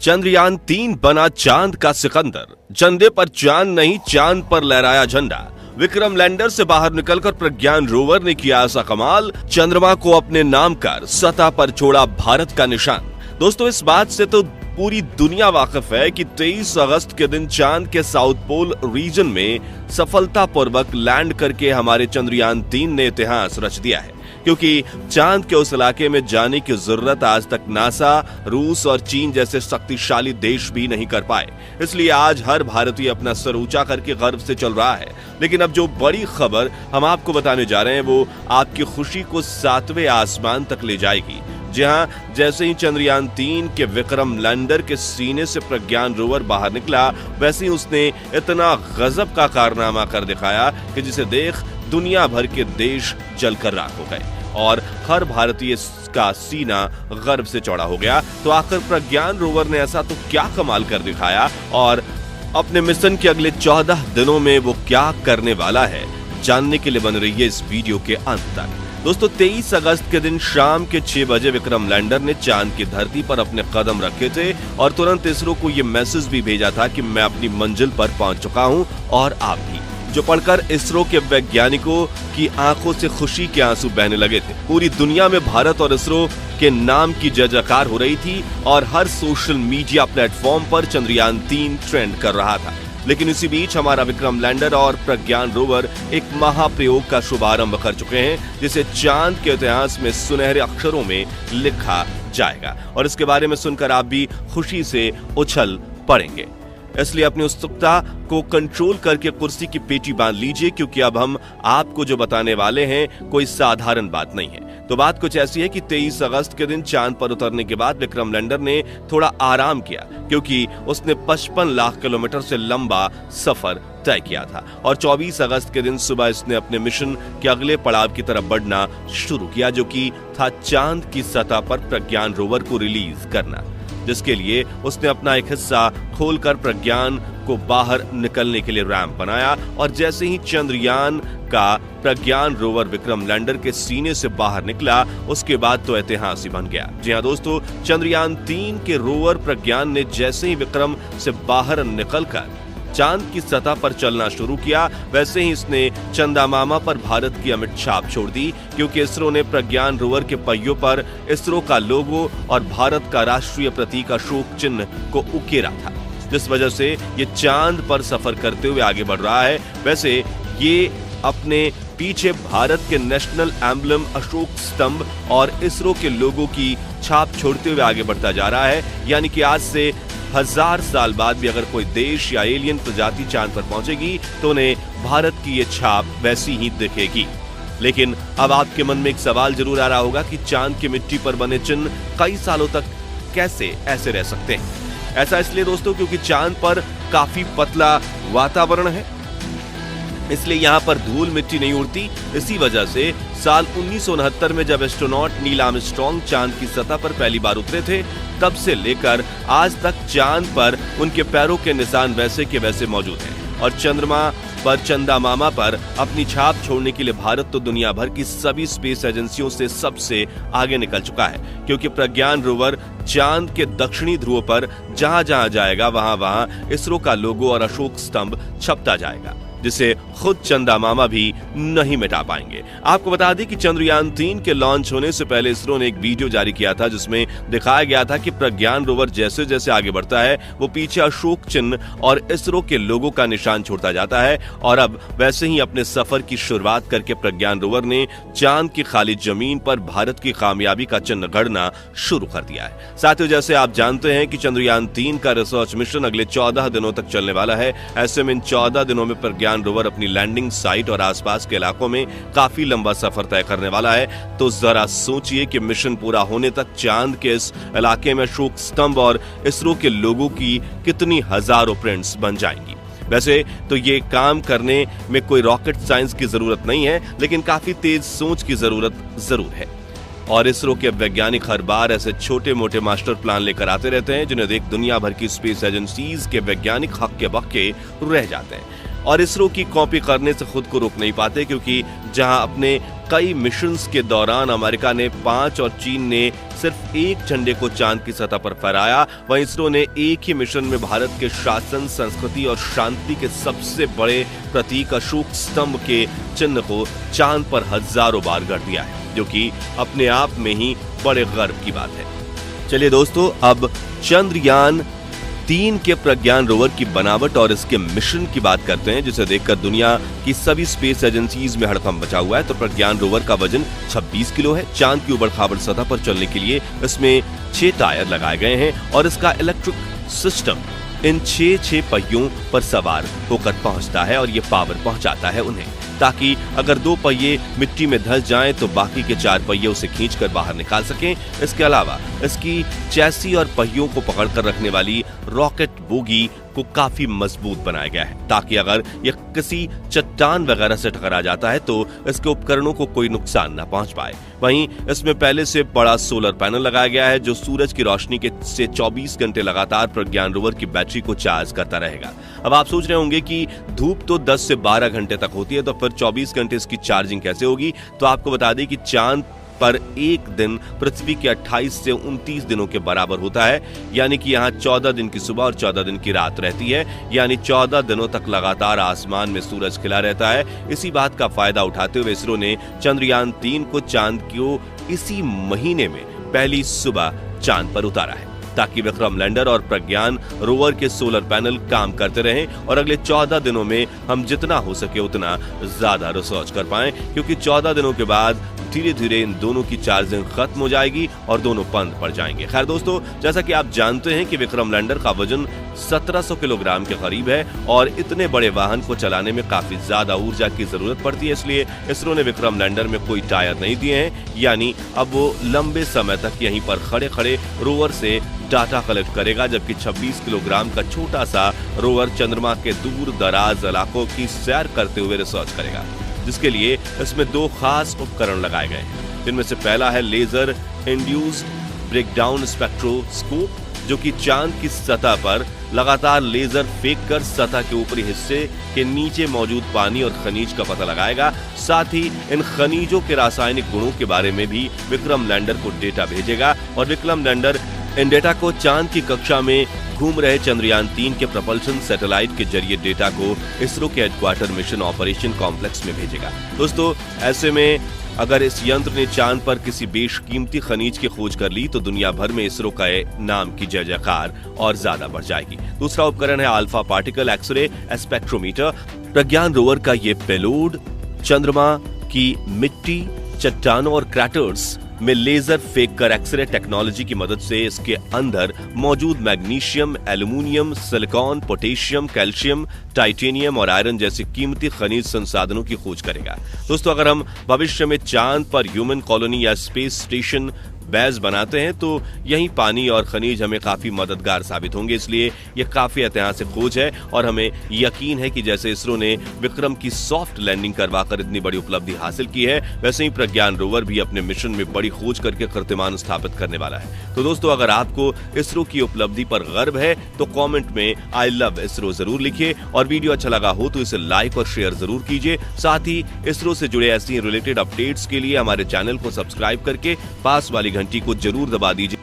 चंद्रयान-3 बना चांद का सिकंदर। चंदे पर चांद नहीं, चांद पर लहराया झंडा। विक्रम लैंडर से बाहर निकलकर प्रज्ञान रोवर ने किया ऐसा कमाल, चंद्रमा को अपने नाम कर सतह पर छोड़ा भारत का निशान। दोस्तों, इस बात से तो पूरी दुनिया वाकिफ है कि 23 अगस्त के दिन चांद के साउथ पोल रीजन में सफलतापूर्वक लैंड करके हमारे चंद्रयान-3 ने इतिहास रच दिया है, क्योंकि चांद के उस इलाके में जाने की जरूरत आज तक नासा, रूस और चीन जैसे शक्तिशाली देश भी नहीं कर पाए। इसलिए आज हर भारतीय अपना सर ऊंचा करके गर्व से चल रहा है। लेकिन अब जो बड़ी खबर हम आपको बताने जा रहे हैं वो आपकी खुशी को 7वें आसमान तक ले जाएगी। जी हां, जैसे ही चंद्रयान-3 के विक्रम लैंडर के सीने से प्रज्ञान रोवर बाहर निकला, वैसे ही उसने इतना गजब का कारनामा कर दिखाया कि जिसे देख दुनिया भर के देश जलकर राख हो गए और हर भारतीय का सीना गर्व से चौड़ा हो गया। तो आखिर प्रज्ञान रोवर ने ऐसा तो क्या कमाल कर दिखाया और अपने मिशन के अगले 14 दिनों में वो क्या करने वाला है, जानने के लिए बन रही है इस वीडियो के अंत तक। दोस्तों, 23 अगस्त के दिन शाम के 6 बजे विक्रम लैंडर ने चांद की धरती पर अपने कदम रखे थे और तुरंत इसरो को ये मैसेज भी भेजा था कि मैं अपनी मंजिल पर पहुंच चुका हूं और आप भी, जो पढ़कर इसरो के वैज्ञानिकों की आंखों से खुशी के आंसू बहने लगे थे। पूरी दुनिया में भारत और इसरो के नाम की जय-जयकार हो रही थी और हर सोशल मीडिया प्लेटफॉर्म पर चंद्रयान-3 ट्रेंड कर रहा था। लेकिन इसी बीच हमारा विक्रम लैंडर और प्रज्ञान रोवर एक महाप्रयोग का शुभारंभ कर चुके हैं, जिसे चांद के इतिहास में सुनहरे अक्षरों में लिखा जाएगा और इसके बारे में सुनकर आप भी खुशी से उछल पड़ेंगे। इसलिए अपनी उत्सुकता को कंट्रोल करके कुर्सी की पेटी बांध लीजिए, क्योंकि अब हम आपको जो बताने वाले हैं कोई साधारण बात नहीं है। तो बात कुछ ऐसी है कि 23 अगस्त के दिन चांद पर उतरने के बाद विक्रम लैंडर ने थोड़ा आराम किया, क्योंकि उसने 55 लाख किलोमीटर से लंबा सफर तय किया था और 24 अगस्त के दिन सुबह इसने अपने मिशन के अगले पड़ाव की तरफ बढ़ना शुरू किया, जो कि था चांद की सतह पर प्रज्ञान रोवर को रिलीज करना, जिसके लिए उसने अपना एक हिस्सा खोलकर प्रज्ञान को बाहर निकलने के लिए रैंप बनाया और जैसे ही चंद्रयान का प्रज्ञान रोवर विक्रम लैंडर के सीने से बाहर निकला, उसके बाद तो इतिहास ही बन गया। जी हां दोस्तों, चंद्रयान-3 के रोवर प्रज्ञान ने जैसे ही विक्रम से बाहर निकलकर चांद की सतह पर चलना शुरू किया, वैसे ही इसने चंदा मामा पर भारत की अमिट छाप छोड़ दी, क्योंकि इसरो ने प्रज्ञान रोवर के पहियों पर इसरो का लोगो और भारत का राष्ट्रीय प्रतीक अशोक चिन्ह को उकेरा था, जिस वजह से ये चांद पर सफर करते हुए आगे बढ़ रहा है। वैसे ये अपने पीछे भारत के नेशनल एम्बलम अशोक स्तंभ और इसरो के लोगो की छाप छोड़ते हुए आगे बढ़ता जा रहा है। यानी कि आज से 1000 साल बाद भी अगर कोई देश या एलियन प्रजाति चांद पर पहुंचेगी तो उन्हें भारत की ये छाप वैसी ही दिखेगी। लेकिन अब आपके मन में एक सवाल जरूर आ रहा होगा कि चांद की मिट्टी पर बने चिन्ह कई सालों तक कैसे ऐसे रह सकते हैं। ऐसा इसलिए दोस्तों क्योंकि चांद पर काफी पतला वातावरण है, इसलिए यहाँ पर धूल मिट्टी नहीं उड़ती। इसी वजह से साल 1969 में जब एस्ट्रोनॉट नील आर्मस्ट्रांग चांद की सतह पर पहली बार उतरे थे, तब से लेकर आज तक चांद पर उनके पैरों के निशान वैसे के वैसे मौजूद हैं और चंद्रमा पर चंदा मामा पर अपनी छाप छोड़ने के लिए भारत तो दुनिया भर की सभी स्पेस एजेंसियों से सबसे आगे निकल चुका है, क्योंकि प्रज्ञान रोवर चांद के दक्षिणी ध्रुव पर जहां जहां जाएगा वहां वहां इसरो का लोगो और अशोक स्तंभ छपता जाएगा, जिसे खुद चंदा मामा भी नहीं मिटा पाएंगे। आपको बता दें कि चंद्रयान-3 के लॉन्च होने से पहले इसरो ने एक वीडियो जारी किया था, जिसमें दिखाया गया था कि प्रज्ञान रोवर जैसे जैसे आगे बढ़ता है वो पीछे अशोक चिन्ह और इसरो के लोगो का निशान छोड़ता जाता है और अब वैसे ही अपने सफर की शुरुआत करके प्रज्ञान रोवर ने चांद की खाली जमीन पर भारत की कामयाबी का चिन्ह गढ़ना शुरू कर दिया है। साथियों, जैसे आप जानते हैं कि चंद्रयान-3 का रिसर्च मिशन अगले 14 दिनों तक चलने वाला है। ऐसे में इन 14 दिनों में प्रज्ञान रोवर अपनी लैंडिंग साइट और आसपास के इलाकों में काफी लंबा सफर तय करने वाला है। तो जरा सोचिए कि मिशन पूरा होने तक चांद के इस इलाके में अशोक स्तंभ और इसरो के लोगों की कितनी हजारों प्रिंट्स बन जाएंगी। वैसे तो ये काम करने में कोई रॉकेट साइंस की जरूरत नहीं है, लेकिन काफी तेज सोच की जरूरत जरूर है और इसरो के वैज्ञानिक हर बार ऐसे छोटे मोटे मास्टर प्लान लेकर आते रहते हैं, जिन्हें देख दुनिया भर की स्पेस एजेंसीज के वैज्ञानिक हक्के बक्के रह जाते हैं और इसरो की कॉपी करने से खुद को रोक नहीं पाते, क्योंकि जहां अपने कई मिशंस के दौरान अमेरिका ने 5 और चीन ने सिर्फ एक झंडे को चांद की सतह पर फहराया, वहीं इसरो ने एक ही मिशन में भारत के शासन, संस्कृति और शांति के सबसे बड़े प्रतीक अशोक स्तंभ के चिन्ह को चांद पर हजारों बार गढ़ दिया है, जो कि अपने आप में ही बड़े गर्व की बात है। चलिए दोस्तों, अब चंद्रयान 3 के प्रज्ञान रोवर की बनावट और इसके मिशन की बात करते हैं, जिसे देखकर दुनिया की सभी स्पेस एजेंसीज में हड़कंप मचा हुआ है। तो प्रज्ञान रोवर का वजन 26 किलो है। चांद की उबड़-खाबड़ सतह पर चलने के लिए इसमें 6 टायर लगाए गए हैं और इसका इलेक्ट्रिक सिस्टम इन 6 पहियों पर सवार होकर पहुंचता है और ये पावर पहुंचाता है उन्हें, ताकि अगर 2 पहिए मिट्टी में धंस जाएं तो बाकी के 4 पहिए उसे खींचकर बाहर निकाल सकें। इसके अलावा इसकी चैसी और पहियों को पकड़कर रखने वाली रॉकेट बोगी को काफी मजबूत बनाया गया है, ताकि अगर यह किसी चट्टान वगैरह से टकरा जाता है तो इसके उपकरणों को कोई नुकसान न पहुंच पाए। वहीं इसमें पहले से बड़ा सोलर पैनल लगाया गया है, जो सूरज की रोशनी से 24 घंटे लगातार प्रज्ञान रोवर की बैटरी को चार्ज करता रहेगा। अब आप सोच रहे होंगे कि धूप तो 10 से 12 घंटे तक होती है, तो फिर 24 घंटे इसकी चार्जिंग कैसे होगी? तो आपको बता दें कि चांद पर एक दिन पृथ्वी के 28 से 29 दिनों के बराबर होता है, यानी कि यहाँ 14 दिन की सुबह और 14 दिन की रात रहती है, यानी 14 दिनों तक लगातार आसमान में सूरज खिला रहता है। इसी बात का फायदा उठाते हुए इसरो ने चंद्रयान 3 को चांद को इसी महीने में पहली सुबह चांद पर उतारा है, ताकि विक्रम लैंडर और प्रज्ञान रोवर के सोलर पैनल काम करते रहें और अगले 14 दिनों में हम जितना हो सके उतना ज्यादा रिसर्च कर पाएं, क्योंकि 14 दिनों के बाद धीरे धीरे इन दोनों की चार्जिंग खत्म हो जाएगी और दोनों बंद पड़ जाएंगे। खैर दोस्तों, जैसा कि आप जानते हैं कि विक्रम लैंडर का वजन 1700 किलोग्राम के करीब है और इतने बड़े वाहन को चलाने में काफी ज्यादा ऊर्जा की जरूरत पड़ती है, इसलिए इसरो ने विक्रम लैंडर में कोई टायर नहीं दिए हैं, यानी अब वो लंबे समय तक यहीं पर खड़े खड़े रोवर से डाटा कलेक्ट करेगा, जबकि 26 किलोग्राम का छोटा सा रोवर चंद्रमा के दूर दराज इलाकों की सैर करते हुए रिसर्च करेगा, जिसके लिए इसमें 2 खास उपकरण लगाए गए हैं, जिनमें से पहला है लेजर इंड्यूस्ड ब्रेकडाउन स्पेक्ट्रोस्कोप, जो कि चांद की सतह पर लगातार लेजर फेंककर सतह के ऊपरी हिस्से के नीचे मौजूद पानी और खनिज का पता लगाएगा। साथ ही इन खनिजों के रासायनिक गुणों के बारे में भी विक्रम लैंडर को डेटा भेजेगा और विक्रम लैंडर इन डेटा को चांद की कक्षा में घूम रहे चंद्रयान 3 के प्रपल्शन सैटेलाइट के जरिए डेटा को इसरो के हेडक्वार्टर मिशन ऑपरेशन कॉम्प्लेक्स में भेजेगा। दोस्तों, ऐसे में अगर इस यंत्र ने चांद पर किसी बेशकीमती खनिज की खोज कर ली तो दुनिया भर में इसरो का नाम की जय जयकार और ज्यादा बढ़ जाएगी। दूसरा उपकरण है अल्फा पार्टिकल एक्सरे स्पेक्ट्रोमीटर। प्रज्ञान रोवर का ये पेलोड चंद्रमा की मिट्टी, चट्टानों और क्रैटर्स में लेजर फेंककर एक्सरे टेक्नोलॉजी की मदद से इसके अंदर मौजूद magnesium, aluminium, silicon, potassium, calcium, titanium और आयरन जैसे कीमती खनिज संसाधनों की खोज करेगा। दोस्तों, अगर हम भविष्य में चांद पर ह्यूमन कॉलोनी या स्पेस स्टेशन बेस बनाते हैं तो यही पानी और खनिज हमें काफी मददगार साबित होंगे, इसलिए यह काफी ऐतिहासिक खोज है और हमें यकीन है कि जैसे इसरो ने विक्रम की सॉफ्ट लैंडिंग करवाकर इतनी बड़ी उपलब्धि हासिल की है, वैसे ही प्रज्ञान रोवर भी अपने मिशन में बड़ी खोज करके कीर्तिमान स्थापित करने वाला है। तो दोस्तों, अगर आपको इसरो की उपलब्धि पर गर्व है तो कॉमेंट में आई लव इसरो जरूर लिखिए और वीडियो अच्छा लगा हो तो इसे लाइक और शेयर जरूर कीजिए। साथ ही इसरो से जुड़े ऐसी रिलेटेड अपडेट्स के लिए हमारे चैनल को सब्सक्राइब करके पास वाली घंटी को जरूर दबा दीजिए।